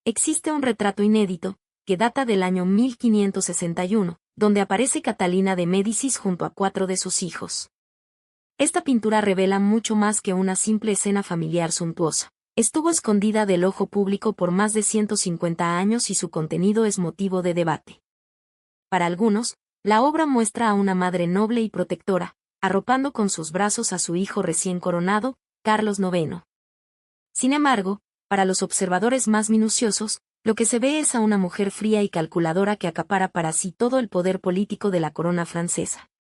Existe un retrato inédito, que data del año 1561, donde aparece Catalina de Médicis junto a 4 de sus hijos. Esta pintura revela mucho más que una simple escena familiar suntuosa. Estuvo escondida del ojo público por más de 150 años y su contenido es motivo de debate. Para algunos, la obra muestra a una madre noble y protectora, arropando con sus brazos a su hijo recién coronado, Carlos IX. Sin embargo, para los observadores más minuciosos, lo que se ve es a una mujer fría y calculadora que acapara para sí todo el poder político de la corona francesa.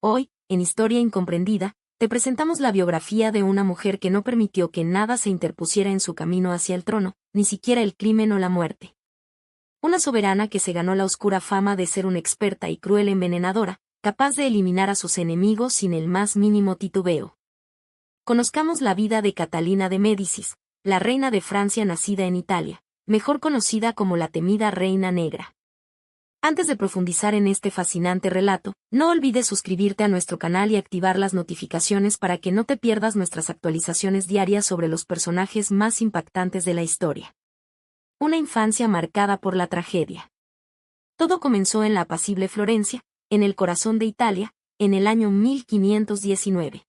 Hoy, en Historia Incomprendida, te presentamos la biografía de una mujer que no permitió que nada se interpusiera en su camino hacia el trono, ni siquiera el crimen o la muerte. Una soberana que se ganó la oscura fama de ser una experta y cruel envenenadora, capaz de eliminar a sus enemigos sin el más mínimo titubeo. Conozcamos la vida de Catalina de Médicis, la reina de Francia nacida en Italia, mejor conocida como la temida Reina Negra. Antes de profundizar en este fascinante relato, no olvides suscribirte a nuestro canal y activar las notificaciones para que no te pierdas nuestras actualizaciones diarias sobre los personajes más impactantes de la historia. Una infancia marcada por la tragedia. Todo comenzó en la apacible Florencia, en el corazón de Italia, en el año 1519.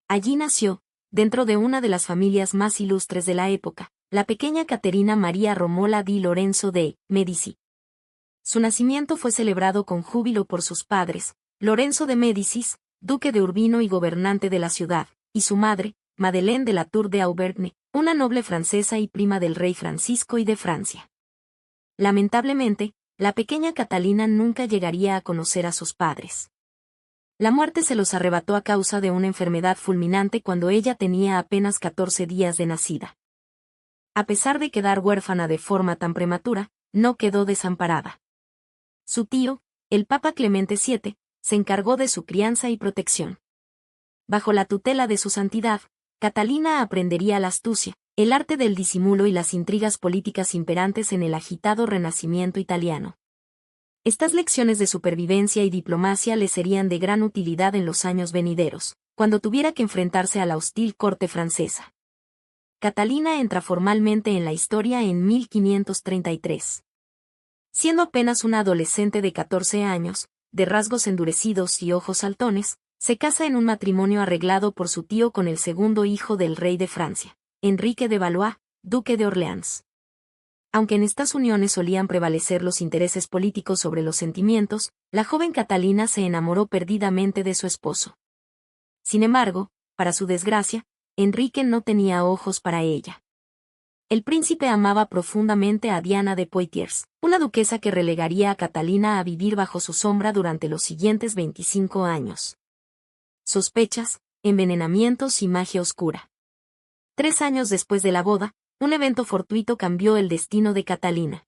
Allí nació, dentro de una de las familias más ilustres de la época, la pequeña Caterina María Romola di Lorenzo de Medici. Su nacimiento fue celebrado con júbilo por sus padres, Lorenzo de Médicis, duque de Urbino y gobernante de la ciudad, y su madre, Madeleine de la Tour de Auvergne, una noble francesa y prima del rey Francisco I de Francia. Lamentablemente, la pequeña Catalina nunca llegaría a conocer a sus padres. La muerte se los arrebató a causa de una enfermedad fulminante cuando ella tenía apenas 14 días de nacida. A pesar de quedar huérfana de forma tan prematura, no quedó desamparada. Su tío, el Papa Clemente VII, se encargó de su crianza y protección. Bajo la tutela de su santidad, Catalina aprendería la astucia, el arte del disimulo y las intrigas políticas imperantes en el agitado Renacimiento italiano. Estas lecciones de supervivencia y diplomacia le serían de gran utilidad en los años venideros, cuando tuviera que enfrentarse a la hostil corte francesa. Catalina entra formalmente en la historia en 1533. Siendo apenas una adolescente de 14 años, de rasgos endurecidos y ojos saltones, se casa en un matrimonio arreglado por su tío con el segundo hijo del rey de Francia, Enrique de Valois, duque de Orleans. Aunque en estas uniones solían prevalecer los intereses políticos sobre los sentimientos, la joven Catalina se enamoró perdidamente de su esposo. Sin embargo, para su desgracia, Enrique no tenía ojos para ella. El príncipe amaba profundamente a Diana de Poitiers, una duquesa que relegaría a Catalina a vivir bajo su sombra durante los siguientes 25 años. Sospechas, envenenamientos y magia oscura. 3 años después de la boda, un evento fortuito cambió el destino de Catalina.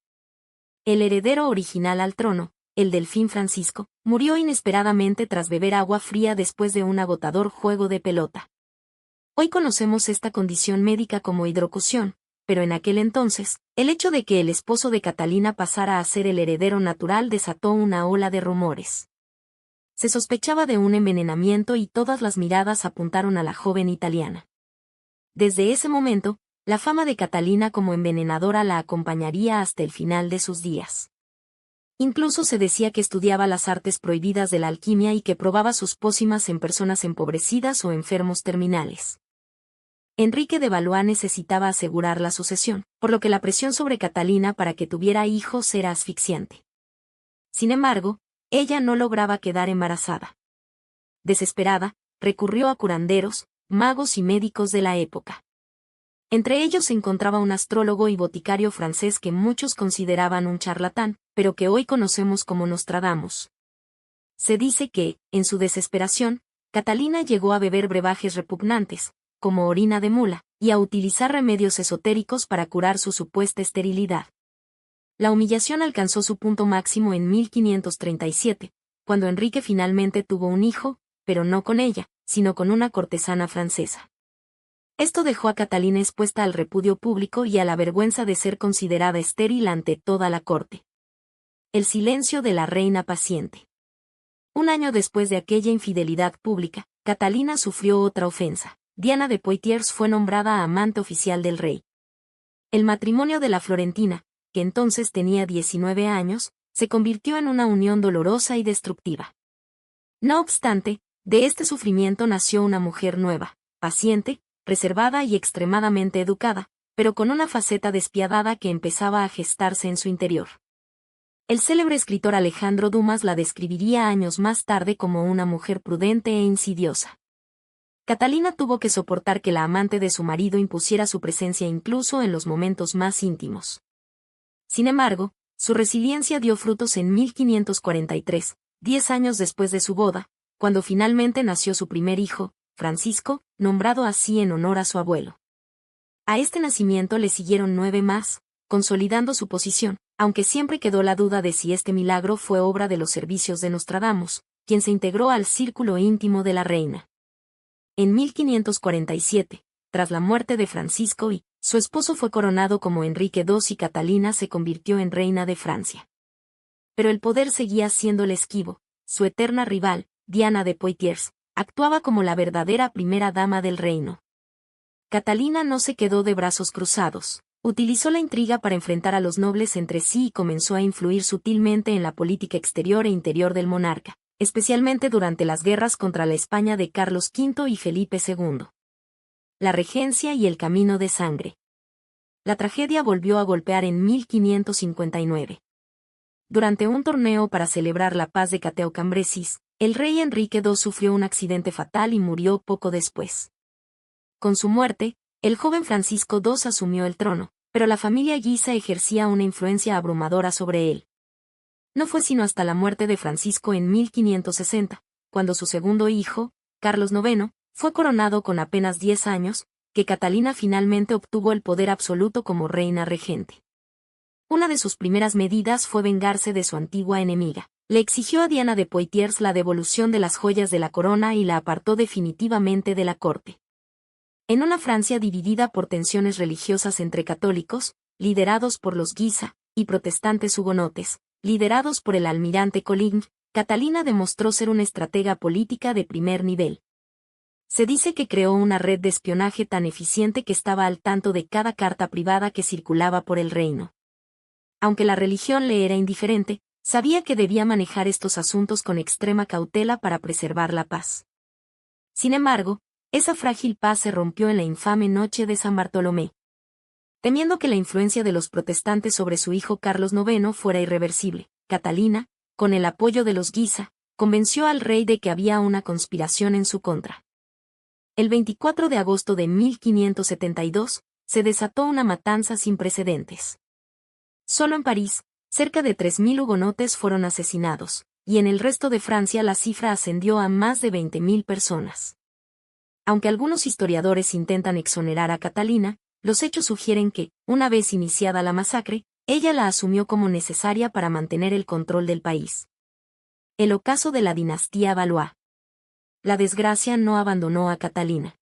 El heredero original al trono, el delfín Francisco, murió inesperadamente tras beber agua fría después de un agotador juego de pelota. Hoy conocemos esta condición médica como hidrocución, pero en aquel entonces, el hecho de que el esposo de Catalina pasara a ser el heredero natural desató una ola de rumores. Se sospechaba de un envenenamiento y todas las miradas apuntaron a la joven italiana. Desde ese momento, la fama de Catalina como envenenadora la acompañaría hasta el final de sus días. Incluso se decía que estudiaba las artes prohibidas de la alquimia y que probaba sus pócimas en personas empobrecidas o enfermos terminales. Enrique de Valois necesitaba asegurar la sucesión, por lo que la presión sobre Catalina para que tuviera hijos era asfixiante. Sin embargo, ella no lograba quedar embarazada. Desesperada, recurrió a curanderos, magos y médicos de la época. Entre ellos se encontraba un astrólogo y boticario francés que muchos consideraban un charlatán, pero que hoy conocemos como Nostradamus. Se dice que, en su desesperación, Catalina llegó a beber brebajes repugnantes, como orina de mula, y a utilizar remedios esotéricos para curar su supuesta esterilidad. La humillación alcanzó su punto máximo en 1537, cuando Enrique finalmente tuvo un hijo, pero no con ella, sino con una cortesana francesa. Esto dejó a Catalina expuesta al repudio público y a la vergüenza de ser considerada estéril ante toda la corte. El silencio de la reina paciente. Un año después de aquella infidelidad pública, Catalina sufrió otra ofensa. Diana de Poitiers fue nombrada amante oficial del rey. El matrimonio de la Florentina, que entonces tenía 19 años, se convirtió en una unión dolorosa y destructiva. No obstante, de este sufrimiento nació una mujer nueva, paciente, reservada y extremadamente educada, pero con una faceta despiadada que empezaba a gestarse en su interior. El célebre escritor Alejandro Dumas la describiría años más tarde como una mujer prudente e insidiosa. Catalina tuvo que soportar que la amante de su marido impusiera su presencia incluso en los momentos más íntimos. Sin embargo, su resiliencia dio frutos en 1543, 10 años después de su boda, cuando finalmente nació su primer hijo, Francisco, nombrado así en honor a su abuelo. A este nacimiento le siguieron 9 más, consolidando su posición, aunque siempre quedó la duda de si este milagro fue obra de los servicios de Nostradamus, quien se integró al círculo íntimo de la reina. En 1547, tras la muerte de Francisco y su esposo fue coronado como Enrique II y Catalina se convirtió en reina de Francia. Pero el poder seguía siéndole esquivo, su eterna rival, Diana de Poitiers, actuaba como la verdadera primera dama del reino. Catalina no se quedó de brazos cruzados. Utilizó la intriga para enfrentar a los nobles entre sí y comenzó a influir sutilmente en la política exterior e interior del monarca, especialmente durante las guerras contra la España de Carlos V y Felipe II. La regencia y el camino de sangre. La tragedia volvió a golpear en 1559. Durante un torneo para celebrar la paz de Cateau-Cambrésis, el rey Enrique II sufrió un accidente fatal y murió poco después. Con su muerte, el joven Francisco II asumió el trono, pero la familia Guisa ejercía una influencia abrumadora sobre él. No fue sino hasta la muerte de Francisco en 1560, cuando su segundo hijo, Carlos IX, fue coronado con apenas 10 años, que Catalina finalmente obtuvo el poder absoluto como reina regente. Una de sus primeras medidas fue vengarse de su antigua enemiga. Le exigió a Diana de Poitiers la devolución de las joyas de la corona y la apartó definitivamente de la corte. En una Francia dividida por tensiones religiosas entre católicos, liderados por los Guisa, y protestantes hugonotes, liderados por el almirante Coligny, Catalina demostró ser una estratega política de primer nivel. Se dice que creó una red de espionaje tan eficiente que estaba al tanto de cada carta privada que circulaba por el reino. Aunque la religión le era indiferente, sabía que debía manejar estos asuntos con extrema cautela para preservar la paz. Sin embargo, esa frágil paz se rompió en la infame noche de San Bartolomé. Temiendo que la influencia de los protestantes sobre su hijo Carlos IX fuera irreversible, Catalina, con el apoyo de los Guisa, convenció al rey de que había una conspiración en su contra. El 24 de agosto de 1572, se desató una matanza sin precedentes. Solo en París, cerca de 3.000 hugonotes fueron asesinados, y en el resto de Francia la cifra ascendió a más de 20.000 personas. Aunque algunos historiadores intentan exonerar a Catalina, los hechos sugieren que, una vez iniciada la masacre, ella la asumió como necesaria para mantener el control del país. El ocaso de la dinastía Valois. La desgracia no abandonó a Catalina.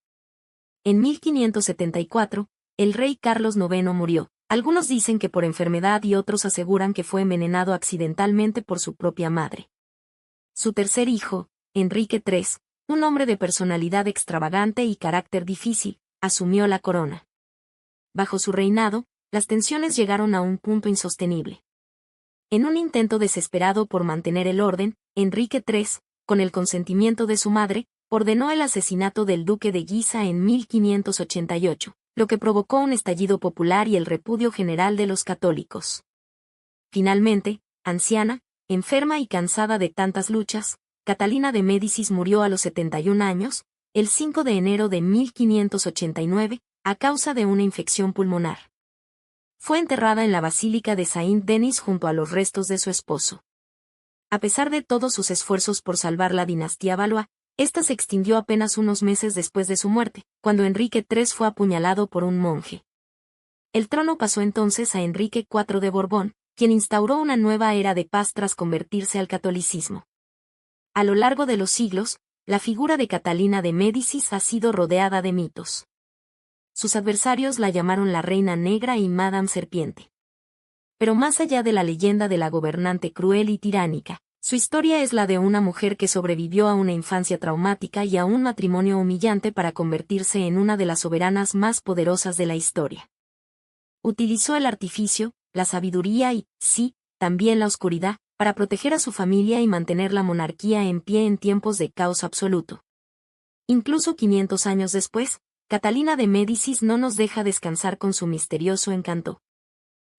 En 1574, el rey Carlos IX murió. Algunos dicen que por enfermedad y otros aseguran que fue envenenado accidentalmente por su propia madre. Su tercer hijo, Enrique III, un hombre de personalidad extravagante y carácter difícil, asumió la corona. Bajo su reinado, las tensiones llegaron a un punto insostenible. En un intento desesperado por mantener el orden, Enrique III, con el consentimiento de su madre, ordenó el asesinato del duque de Guisa en 1588, lo que provocó un estallido popular y el repudio general de los católicos. Finalmente, anciana, enferma y cansada de tantas luchas, Catalina de Médicis murió a los 71 años, el 5 de enero de 1589, a causa de una infección pulmonar. Fue enterrada en la Basílica de Saint-Denis junto a los restos de su esposo. A pesar de todos sus esfuerzos por salvar la dinastía Valois, esta se extinguió apenas unos meses después de su muerte, cuando Enrique III fue apuñalado por un monje. El trono pasó entonces a Enrique IV de Borbón, quien instauró una nueva era de paz tras convertirse al catolicismo. A lo largo de los siglos, la figura de Catalina de Médicis ha sido rodeada de mitos. Sus adversarios la llamaron la Reina Negra y Madame Serpiente. Pero más allá de la leyenda de la gobernante cruel y tiránica, su historia es la de una mujer que sobrevivió a una infancia traumática y a un matrimonio humillante para convertirse en una de las soberanas más poderosas de la historia. Utilizó el artificio, la sabiduría y, sí, también la oscuridad, para proteger a su familia y mantener la monarquía en pie en tiempos de caos absoluto. Incluso 500 años después, Catalina de Médicis no nos deja descansar con su misterioso encanto.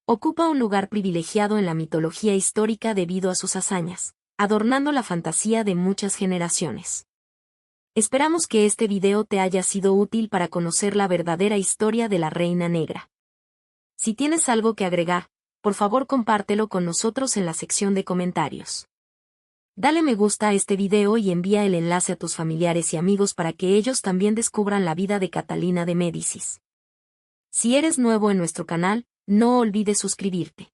Ocupa un lugar privilegiado en la mitología histórica debido a sus hazañas, adornando la fantasía de muchas generaciones. Esperamos que este video te haya sido útil para conocer la verdadera historia de la Reina Negra. Si tienes algo que agregar, por favor compártelo con nosotros en la sección de comentarios. Dale me gusta a este video y envía el enlace a tus familiares y amigos para que ellos también descubran la vida de Catalina de Médicis. Si eres nuevo en nuestro canal, no olvides suscribirte.